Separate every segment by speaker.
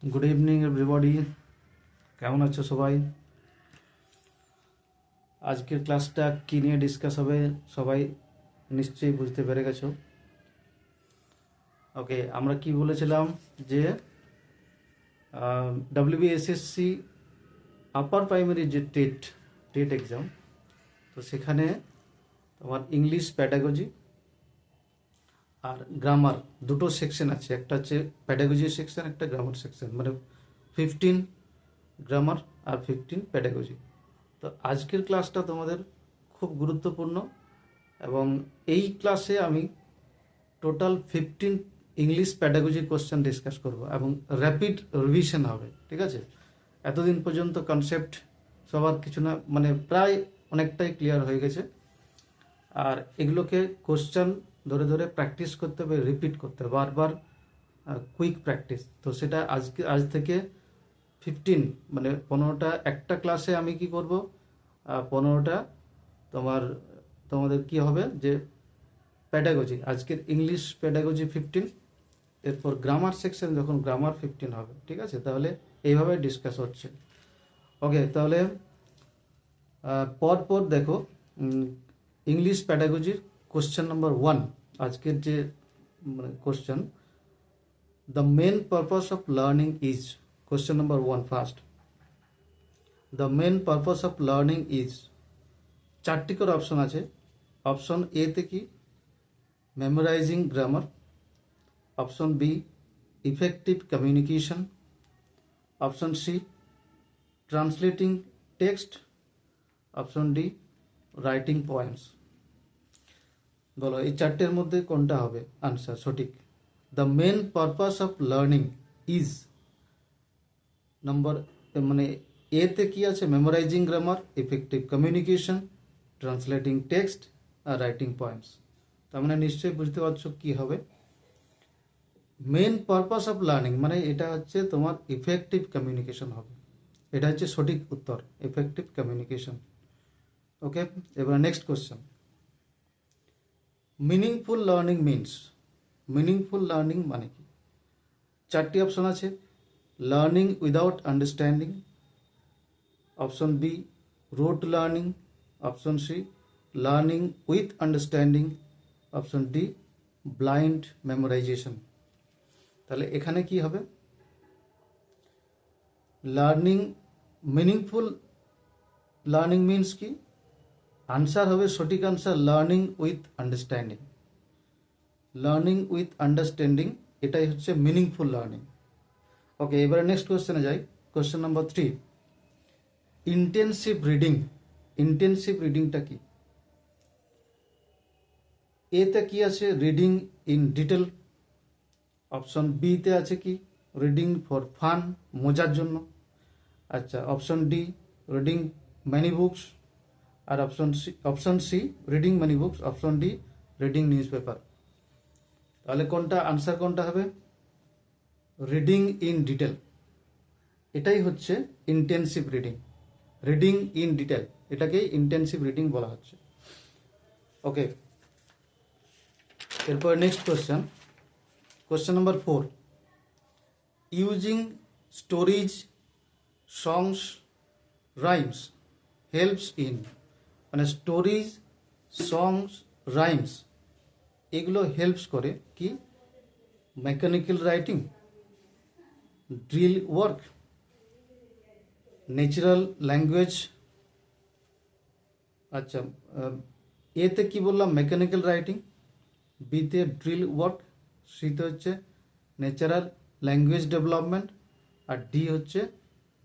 Speaker 1: Good evening everybody, কেমন আছো সবাই? আজকের ক্লাসটা কী নিয়ে ডিসকাস হবে সবাই নিশ্চয়ই বুঝতে পেরে গেছো। ওকে, আমরা কি বলেছিলাম যে ডব্লিউবিএসএসসি আপার প্রাইমারি যে টেট এক্সাম, তো সেখানে তোমার ইংলিশ প্যাডাগজি আর গ্রামার দুটো সেকশন আছে। একটা হচ্ছে প্যাডাগজি সেকশন, একটা গ্রামার সেকশন, মানে 15 গ্রামার আর 15 প্যাডাগজি। তো আজকের ক্লাসটা তোমাদের খুব গুরুত্বপূর্ণ এবং এই ক্লাসে আমি total 15 English pedagogy question discuss করব এবং র্যাপিড রিভিশন হবে, ঠিক আছে? এতদিন পর্যন্ত কনসেপ্ট সবার কিছু না মানে প্রায় অনেকটাই ক্লিয়ার হয়ে গেছে, আর এগুলোকে কোশ্চেন ধরে ধরে প্র্যাকটিস করতে হবে, রিপিট করতে হবে বারবার, কুইক প্র্যাকটিস। তো সেটা আজ থেকে 15 মানে 15টা একটা ক্লাসে আমি কি করব, 15টা তোমাদের কি হবে যে প্যাডাগজি, আজকের ইংলিশ প্যাডাগজি 15, এরপর গ্রামার সেকশন যখন গ্রামার 15 হবে, ঠিক আছে? তাহলে এইভাবে ডিসকাস হচ্ছে। ওকে, তাহলে পর দেখো ইংলিশ প্যাডাগজির কোশ্চেন নাম্বার 1, আজকের যে মানে question, the main purpose of learning is, question number 1 first, the main purpose of learning is, চারটি করে অপশন আছে। অপশন এ তে কি memorising grammar, option B effective communication, option C translating text, option D writing poems. বলো এই চারটের মধ্যে কোনটা হবে আনসার সঠিক? The main purpose of learning is number মানে এ তে কি আছে, memorising grammar, effective communication, translating text আর রাইটিং পোয়েমস। তার মানে নিশ্চয়ই বুঝতে পারছো কি হবে। মেন পারপাস অফ লার্নিং মানে এটা হচ্ছে তোমার ইফেক্টিভ কমিউনিকেশন হবে, এটা হচ্ছে সঠিক উত্তর, ইফেক্টিভ কমিউনিকেশন। ওকে, এবার next question, meaningful learning means, meaningful learning মানে কি? চারটি অপশন আছে। Learning without understanding, option B rote learning, option C learning with understanding, option D blind memorisation. তাহলে এখানে কি হবে? লার্নিং মিনিংফুল লার্নিং মিনস কি? আনসার হবে সঠিক answer learning with understanding. Learning with understanding এটাই হচ্ছে মিনিংফুল লার্নিং। ওকে, এবারে নেক্সট কোয়েশ্চেনে যাই। Question number 3, intensive reading. Intensive রিডিংটা কি? এতে কি আছে reading in detail, option B তে আছে কি রিডিং ফর ফান, মজার জন্য। আচ্ছা, option D reading many books, আর option C reading many books, option D reading newspaper. তাহলে কোনটা আনসার কোনটা হবে? রিডিং ইন ডিটেল, এটাই হচ্ছে intensive reading. Reading in detail এটাকেই ইন্টেন্সিভ রিডিং বলা হচ্ছে। ওকে, এরপর next question, question number 4, using stories, songs, rhymes helps in, মানে স্টোরিজ, সংস, রাইমস এগুলো হেল্পস করে কি? Mechanical writing, drill work, natural language. আচ্ছা, এতে কি বললাম? মেকানিক্যাল রাইটিং, বিতে ড্রিল ওয়ার্ক, সিতে হচ্ছে ন্যাচারাল ল্যাঙ্গুয়েজ ডেভেলপমেন্ট, আর ডি হচ্ছে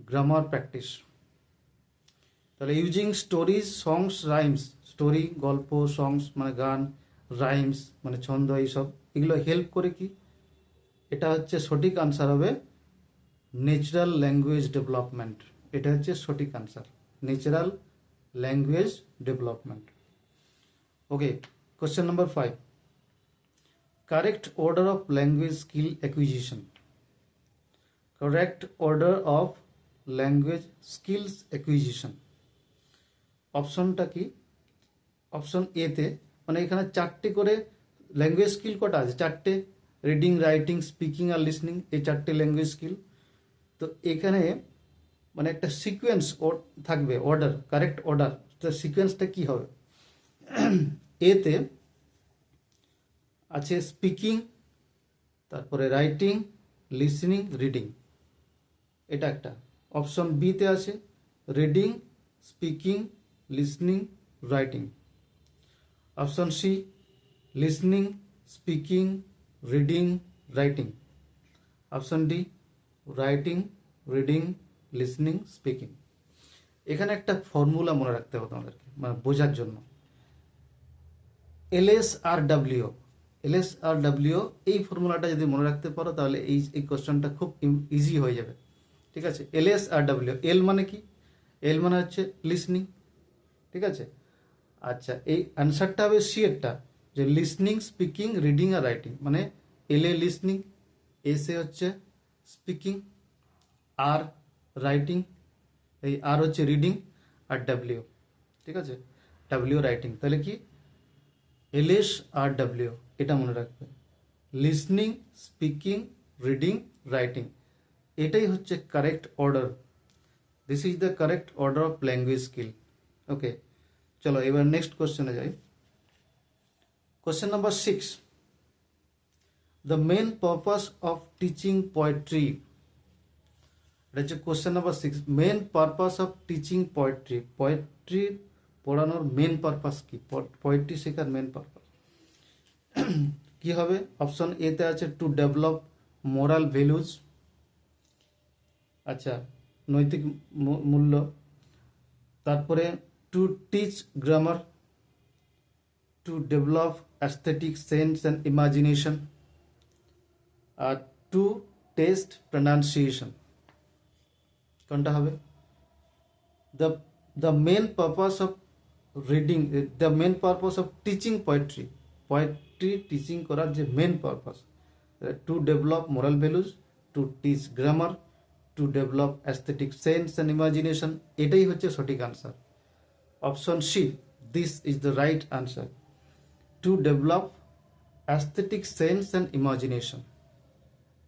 Speaker 1: গ্রামার প্র্যাকটিস। তাহলে ইউজিং স্টোরিজ, সংস, রাইমস, স্টোরি গল্প, সংস মানে গান, রাইমস মানে ছন্দ, এইসব এগুলো হেল্প করে কি? এটা হচ্ছে সঠিক আনসার হবে ন্যাচারাল ল্যাঙ্গুয়েজ ডেভেলপমেন্ট। এটা হচ্ছে সঠিক answer, natural language development. Okay, question number 5, correct order of language skill acquisition. Correct order of language skills acquisition অপশনটা কি? অপশন এ তে মানে এখানে চারটে করে ল্যাঙ্গুয়েজ স্কিল কটা আছে? চারটে, রিডিং, রাইটিং, স্পিকিং আর লিসনিং, এই চারটে ল্যাঙ্গুয়েজ স্কিল। তো এখানে মানে একটা সিকোয়েন্স থাকবে, অর্ডার, কারেক্ট অর্ডার। তো সিকোয়েন্সটা কি হবে? এতে আছে স্পিকিং, তারপরে রাইটিং, লিসনিং, রিডিং, এটা একটা। অপশন বিতে আছে reading, speaking, listening, writing. Option C listening, speaking, reading, writing. Option D writing, reading, listening, speaking. এখানে একটা ফর্মুলা মনে রাখতে হবে তোমাদেরকে, মানে বোঝার জন্য। LSRW, LSRW, এই ফর্মুলাটা যদি মনে রাখতে পারো তাহলে এই কোশ্চেনটা খুব ইজি হয়ে যাবে। ঠিক আছে, LSRW, এল মানে কি? এল মানে হচ্ছে লিসনিং। ঠিক আছে, আচ্ছা এই অ্যান্সারটা হবে সি এরটা, যে লিসনিং, স্পিকিং, রিডিং আর রাইটিং। মানে এল এ লিসনিং, এস এ হচ্ছে স্পিকিং, আর রাইটিং, এই আর হচ্ছে রিডিং, আর ডাব্লিউ, ঠিক আছে, ডাব্লিউ রাইটিং। তাহলে কি LSRW, এটা মনে রাখবে, লিসনিং, স্পিকিং, রিডিং, রাইটিং। এটাই হচ্ছে correct order. This is the correct order of language skill. Okay, চলো এবার নেক্সট কোশ্চেনে যাই। Question number 6, the main purpose of teaching poetry. এটা হচ্ছে question number 6, main purpose of teaching poetry. Poetry পড়ানোর main purpose কি? পোয়েট্রি শেখার main purpose কি হবে? অপশন এতে আছে টু ডেভেলপ মোরাল ভ্যালুজ, আচ্ছা নৈতিক মূল্য। তারপরে to teach grammar, to develop aesthetic sense and imagination, আর টু টেস্ট প্রনাউন্সিয়েশন। কোনটা হবে? the main purpose of reading, the main purpose of teaching poetry, poetry teaching করার যে main purpose, to develop moral values, to teach grammar, to develop aesthetic sense and imagination, এটাই হচ্ছে সঠিক answer. Option C, this is the right answer, to develop aesthetic sense and imagination,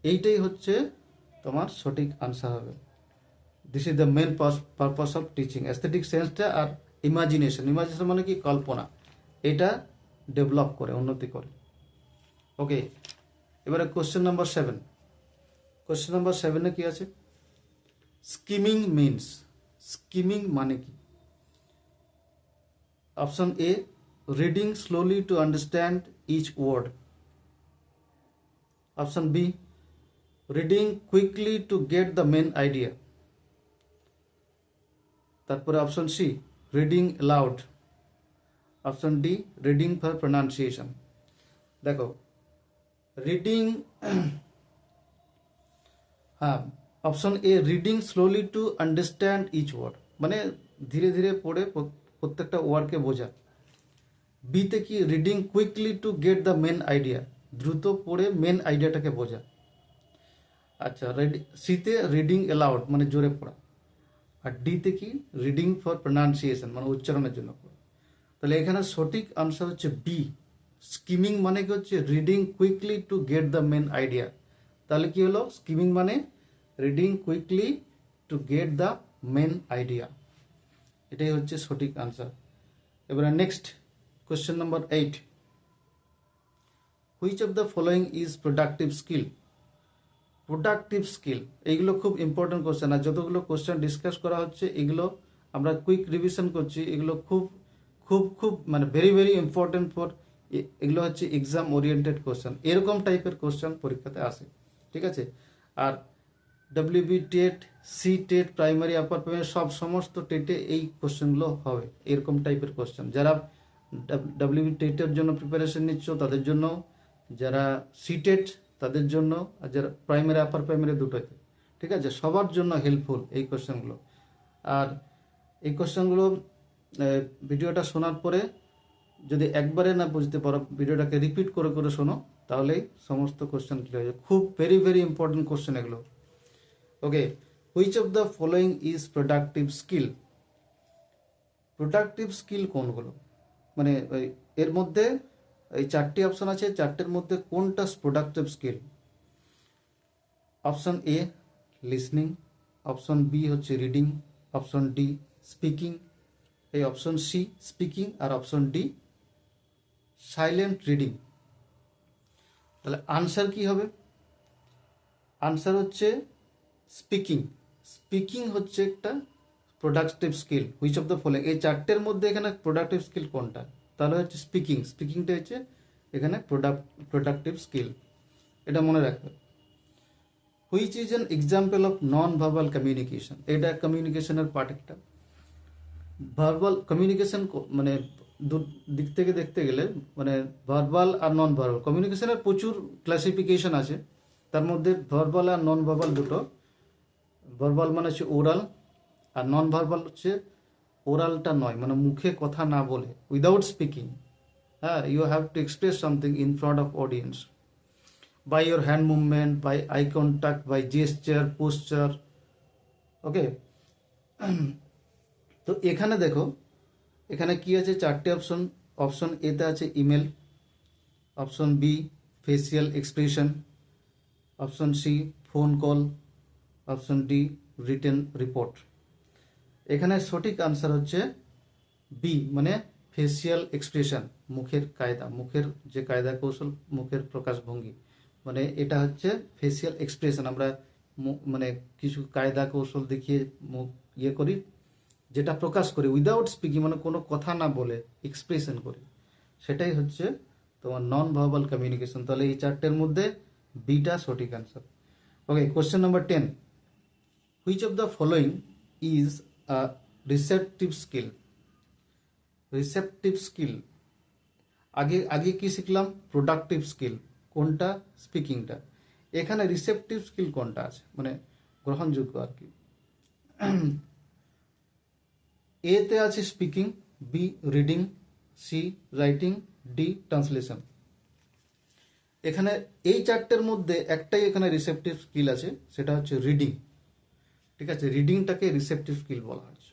Speaker 1: এইটাই হচ্ছে তোমার সঠিক answer হবে। This is the main purpose of teaching. Aesthetic সেন্সটা আর ইমাজিনেশন, ইমাজিনেশন মানে কি? কল্পনা, এটা ডেভেলপ করে, উন্নতি করে। ওকে, এবারে কোশ্চেন নাম্বার 7। কোশ্চেন নাম্বার 7-এ কি আছে? স্কিমিং মিনস, স্কিমিং মানে কি? Option A reading slowly to understand each word. Option B reading quickly to get the main idea. তারপরে option C reading aloud. Option D reading for pronunciation. দেখো reading, হ্যাঁ option A reading slowly to understand each word, মানে ধীরে ধীরে পড়ে প্রত্যেকটা ওয়ার্ডকে বোঝা। বিতে কি? Reading quickly to get the main idea, দ্রুত পড়ে মেন আইডিয়াটাকে বোঝা। আচ্ছা, সিতে রিডিং অ্যালাউড মানে জোরে পড়া। আর ডিতে কি? রিডিং ফর প্রনাউন্সিয়েশন মানে উচ্চারণের জন্য পড়া। তাহলে এখানে সঠিক আনসার হচ্ছে বি, স্কিমিং মানে কি হচ্ছে reading quickly to get the main idea. তাহলে কি হলো? স্কিমিং মানে reading quickly to get the main idea, এটাই হচ্ছে সঠিক আনসার। এবারে next question number 8, which of the following is productive skill. Productive skill, এইগুলো খুব ইম্পর্টেন্ট কোশ্চেন। আর যতগুলো কোশ্চেন ডিসকাস করা হচ্ছে এগুলো আমরা কুইক রিভিশন করছি, এগুলো খুব খুব খুব মানে ভেরি ভেরি ইম্পর্টেন্ট ফর, এগুলো হচ্ছে এক্সাম ওরিয়েন্টেড কোশ্চেন, এরকম টাইপের কোশ্চেন পরীক্ষাতে আসে। ঠিক আছে, আর WB TET, C TET, primary, upper primary সমস্ত টেটে এই কোশ্চেনগুলো হবে, এরকম টাইপের কোশ্চেন। যারা WB টেটের জন্য প্রিপারেশন নিচ্ছ তাদের জন্য, যারা সি টেট তাদের জন্য, আর যারা প্রাইমারি আপার প্রাইমারি দুটোতে, ঠিক আছে, সবার জন্য হেল্পফুল এই কোশ্চেনগুলো। আর এই কোশ্চেনগুলো ভিডিওটা শোনার পরে যদি একবারে না বুঝতে পারো, ভিডিওটাকে রিপিট করে করে শোনো, তাহলেই সমস্ত কোশ্চেন ক্লিয়ার হয়ে যাবে। খুব ভেরি ভেরি ইম্পর্টেন্ট কোশ্চেন এগুলো। Okay, which of the following is productive skill. Productive skill কোনগুলো, মানে এর মধ্যে এই 4টি অপশন আছে, 4টের মধ্যে কোনটা productive skill? Option A listening, option B হচ্ছে রিডিং, অপশন ডি স্পিকিং, এই অপশন সি স্পিকিং, আর অপশন ডি সাইলেন্ট রিডিং। তাহলে আনসার কি হবে? আনসার হচ্ছে স্পিকিং। স্পিকিং হচ্ছে একটা productive skill. Which of the following, এই চারটের মধ্যে এখানে প্রোডাক্টিভ স্কিল কোনটা? তাহলে হচ্ছে স্পিকিং। স্পিকিংটা হচ্ছে এখানে প্রোডাক্টিভ স্কিল, এটা মনে রাখবে। Which is an example of non verbal communication, এটা কমিউনিকেশনের পার্ট একটা। ভার্বাল কমিউনিকেশন মানে দু দিক থেকে দেখতে গেলে মানে ভার্বাল আর নন ভার্বাল কমিউনিকেশনের প্রচুর ক্লাসিফিকেশন আছে, তার মধ্যে ভার্বাল আর নন ভার্বাল দুটো। ভার্বাল মানে হচ্ছে ওরাল, আর নন ভার্বাল হচ্ছে ওরালটা নয়, মানে মুখে কথা না বলে, উইদাউট স্পিকিং। হ্যাঁ, you have to express something in front of audience by your hand movement, by eye contact, by gesture, posture. Okay, তো এখানে দেখো, এখানে কি আছে? চারটে অপশন। অপশন এতে আছে email, option B facial expression, option C phone call, option D written report. এখানে সঠিক আনসার হচ্ছে বি, মানে ফেসিয়াল এক্সপ্রেশন, মুখের কায়দা, মুখের যে কায়দা কৌশল, মুখের প্রকাশভঙ্গি, মানে এটা হচ্ছে ফেসিয়াল এক্সপ্রেশন। আমরা মানে কিছু কায়দা কৌশল দেখিয়ে মুখ ইয়ে করি, যেটা প্রকাশ করি উইদাউট স্পিকিং, মানে কোনো কথা না বলে এক্সপ্রেশন করি, সেটাই হচ্ছে তোমার নন ভার্বাল কমিউনিকেশন। তাহলে এই চারটের মধ্যে বিটা সঠিক answer. Okay, question number 10, which of the following is a receptive skill? Receptive skill, আগে আগে কি শিখলাম? প্রোডাক্টিভ স্কিল, কোনটা? স্পিকিংটা। এখানে রিসেপটিভ স্কিল কোনটা আছে, মানে গ্রহণযোগ্য আর কি? এতে আছে speaking, B reading, C writing, D translation. এখানে এই চারটের মধ্যে একটাই এখানে রিসেপটিভ স্কিল আছে, সেটা হচ্ছে রিডিং। ঠিক আছে, রিডিংটাকে রিসেপটিভ স্কিল বলা হচ্ছে।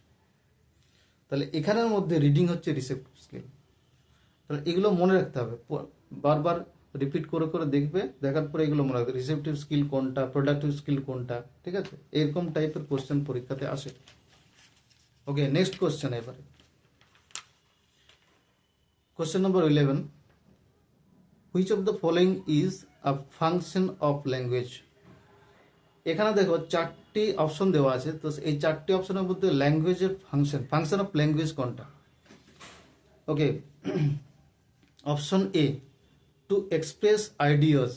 Speaker 1: তাহলে এখানের মধ্যে রিডিং হচ্ছে রিসেপটিভ স্কিল। তাহলে এগুলো মনে রাখতে হবে, বারবার রিপিট করে করে দেখবে, দেখার পরে এগুলো মনে রাখবে, রিসেপটিভ স্কিল কোনটা, প্রোডাক্টিভ স্কিল কোনটা। ঠিক আছে, এরকম টাইপের কোশ্চেন পরীক্ষাতে আসে। ওকে, নেক্সট কোশ্চেন এবারে। Question number 11, which of the following is a function of language? এখানে দেখো চারটি অপশন দেওয়া আছে, তো এই চারটি অপশনের মধ্যে ল্যাঙ্গুয়েজের ফাংশন অফ ল্যাঙ্গুয়েজ কোনটা? Okay, option A to express ideas.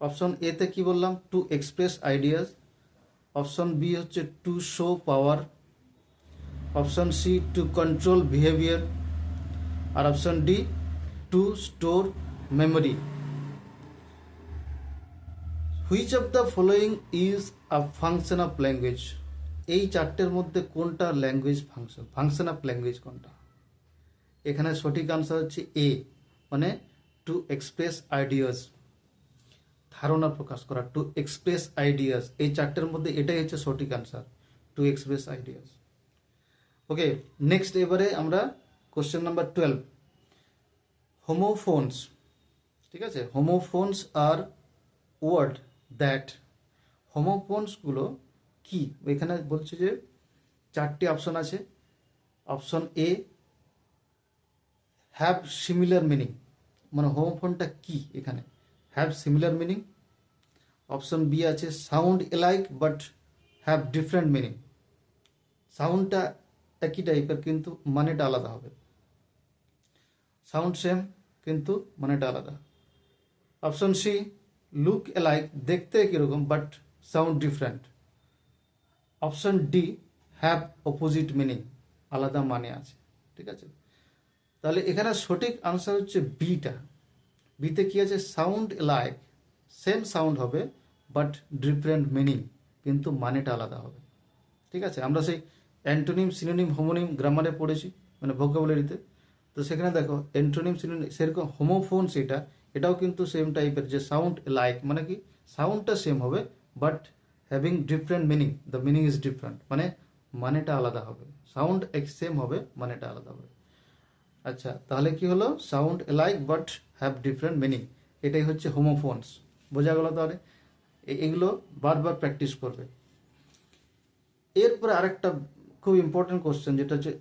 Speaker 1: Option A তে কি বললাম? To express ideas. Option B হচ্ছে to show power, option C to control behaviour, আর option D to store memory. Which of the following is a function of language? এই চারটের মধ্যে কোনটা language function of language কোনটা? এখানে সঠিক answer হচ্ছে এ, মানে টু এক্সপ্রেস আইডিয়াস, ধারণা প্রকাশ করা, টু এক্সপ্রেস আইডিয়াস। এই চারটের মধ্যে এটাই হচ্ছে সঠিক answer, to express ideas. Okay, next এবারে আমরা কোশ্চেন নাম্বার 12, হোমোফোনস। ঠিক আছে, হোমোফোনস আর ওয়ার্ড দ্যাট, হোমোফোনসগুলো কি? এখানে বলছে যে চারটি অপশন আছে। Option A have similar meaning, মানে হোমোফোনটা কি এখানে? Have similar meaning. Option B আছে sound alike but have different meaning, সাউন্ডটা একই টাইপের কিন্তু মানেটা আলাদা হবে। সাউন্ড সেম কিন্তু মানেটা আলাদা। অপশন সি লুক এলাইক, দেখতে কীরকম but sound different. Option D have opposite meaning, আলাদা মানে আছে। ঠিক আছে, তাহলে এখানে সঠিক আনসার হচ্ছে বিটা। বিতে কি আছে? সাউন্ড এলাইক, সেম সাউন্ড হবে বাট ডিফারেন্ট মিনিং, কিন্তু মানেটা আলাদা হবে। ঠিক আছে, আমরা সেই অ্যান্টোনিম সিনোনিম হোমোনিম গ্রামারে পড়েছি, মানে ভোকাবুলারিতে। তো সেখানে দেখো অ্যান্টোনিম সিনোনিম সেরকম, হোমোফোন সেটা, এটাও কিন্তু সেম টাইপের, যে সাউন্ড লাইক মানে কি সাউন্ডটা সেম হবে but having different meaning, the meaning is different, মানে মানেটা আলাদা হবে। সাউন্ড এক সেম হবে, মানেটা আলাদা হবে। আচ্ছা, তাহলে কি হলো? Sound like but have different meaning, এটাই হচ্ছে হোমোফোনস। বোঝা গেল? তাহলে এগুলো বারবার প্র্যাকটিস করবে। এরপরে আরেকটা খুব ইম্পর্টেন্ট কোশ্চেন, যেটা হচ্ছে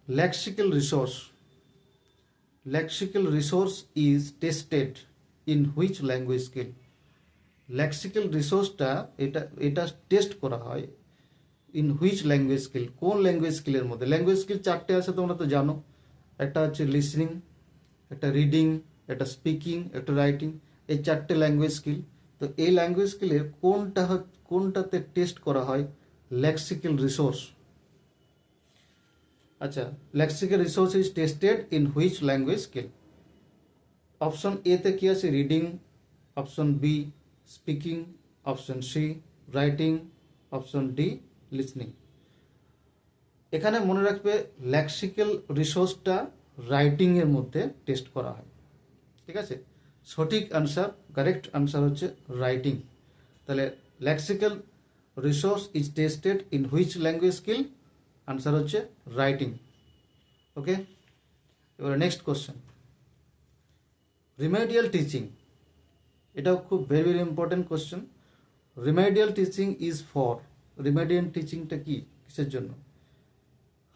Speaker 1: lexical resource. Lexical resource is tested in which language skill. Lexical রিসোর্সটা এটা টেস্ট করা হয় ইন হুইচ ল্যাঙ্গুয়েজ স্কিল, কোন ল্যাঙ্গুয়েজ স্কিলের মধ্যে। ল্যাঙ্গুয়েজ স্কিল চারটে আছে, তোমরা তো জানো। একটা হচ্ছে লিসনিং, একটা রিডিং, একটা স্পিকিং, একটা রাইটিং, এই চারটে ল্যাঙ্গুয়েজ স্কিল। তো এই ল্যাঙ্গুয়েজ স্কিলের কোনটাতে টেস্ট করা হয় লেক্সিক্যাল রিসোর্স। আচ্ছা, lexical resource is tested in which language skill. Option A তে কি আছে? Reading, option B speaking, option C writing, option D listening. এখানে মনে রাখবে লেক্সিক্যাল রিসোর্সটা রাইটিং এর মধ্যে টেস্ট করা হয়, ঠিক আছে? সঠিক আনসার, কারেক্ট আনসার হচ্ছে রাইটিং। তাহলে lexical resource is tested in which language skill, answer হচ্ছে রাইটিং। ওকে, এবারে নেক্সট কোশ্চেন, রিমেডিয়াল টিচিং। এটাও খুব very very important question. Remedial teaching is for, remedial টিচিংটা কি, কিসের জন্য?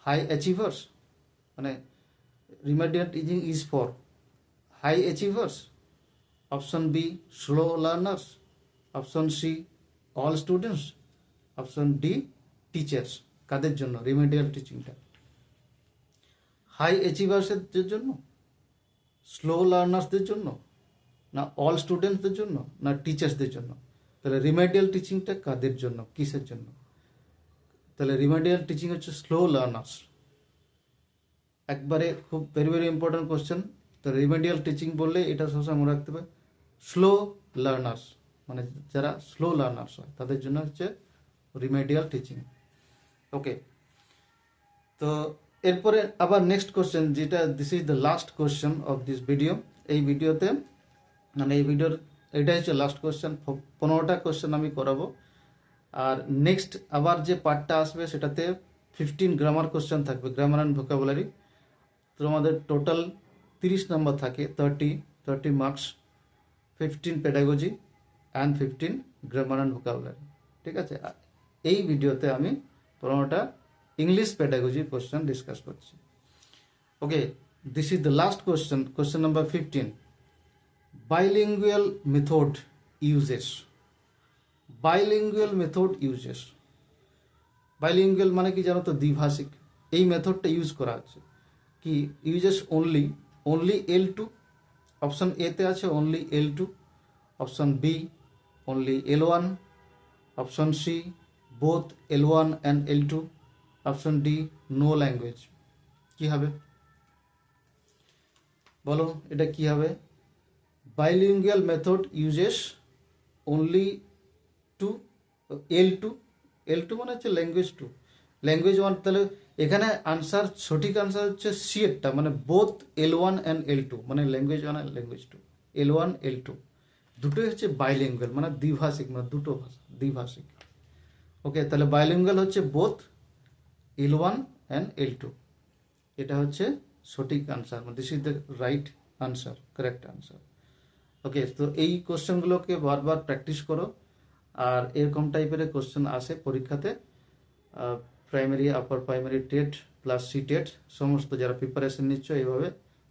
Speaker 1: হাই অ্যাচিভার্স, মানে remedial teaching is for high achievers, option B slow learners, option C all students, option D teachers. কাদের জন্য remedial টিচিংটা? High অ্যাচিভার্সদের জন্য, স্লো লার্নার্সদের জন্য, না অল স্টুডেন্টসদের জন্য, না টিচার্সদের জন্য? তাহলে রিমেডিয়াল টিচিংটা কাদের জন্য, কিসের জন্য? তাহলে রিমেডিয়াল টিচিং হচ্ছে স্লো লার্নার্স। একবারে খুব ভেরি ভেরি ইম্পর্টেন্ট কোশ্চেন। তো রিমেডিয়াল টিচিং বললে এটা সবসময় মনে রাখতে হবে, স্লো লার্নার্স, মানে যারা স্লো লার্নার্স হয় তাদের জন্য হচ্ছে রিমেডিয়াল টিচিং। ওকে, তো এরপরে আবার নেক্সট কোশ্চেন, যেটা this is the last question of this video. এই ভিডিওতে মানে এই ভিডিওর এটাই হচ্ছে লাস্ট কোশ্চেন। 15টা কোশ্চেন আমি করাবো। আর নেক্সট আবার যে পার্টটা আসবে সেটাতে 15 গ্রামার কোশ্চেন থাকবে, গ্রামার অ্যান্ড ভোকাবুলারি। তো আমাদের টোটাল 30 নম্বর থাকে, 30 marks, 15 pedagogy and 15 grammar and vocabulary, ঠিক আছে? এই ভিডিওতে আমি 15টা ইংলিশ পেডাগজি কোশ্চেন ডিসকাস করছি। Okay, this is the last question, question number 15, bilingual method uses. Bilingual method uses, bilingual মানে কি জানো তো? দ্বিভাষিক। এই মেথডটা ইউজ করা হচ্ছে কি? Uses only L2, option A তে আছে only L2, option B only L1, option C both L1 and L2, option D no language. কি হবে বলো, এটা কি হবে? Bilingual method uses only to L2 মানে হচ্ছে ল্যাঙ্গুয়েজ 2, ল্যাঙ্গুয়েজ 1। তাহলে এখানে আনসার, সঠিক আনসার হচ্ছে সি এরটা, মানে বোথ L1 অ্যান্ড L2, মানে language 1 and language 2, L1 L2 দুটোই হচ্ছে বাইলিঙ্গুয়াল, মানে দ্বিভাষিক, মানে দুটো ভাষা দ্বিভাষিক। ওকে, তাহলে বাইলিঙ্গুয়াল হচ্ছে বোথ L1 অ্যান্ড L2, এটা হচ্ছে সঠিক answer, this is the right answer, correct answer. Okay, তো এই কোশ্চেনগুলোকে বারবার প্র্যাকটিস করো। আর এরকম টাইপের কোশ্চেন আসে পরীক্ষাতে, primary, upper primary, TET plus C TET, সমস্ত যারা প্রিপারেশন নিচ্ছ এইভাবে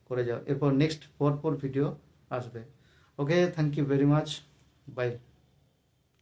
Speaker 1: করে যাও। এরপর নেক্সট পরপর ভিডিও আসবে। Okay, thank you very much, by.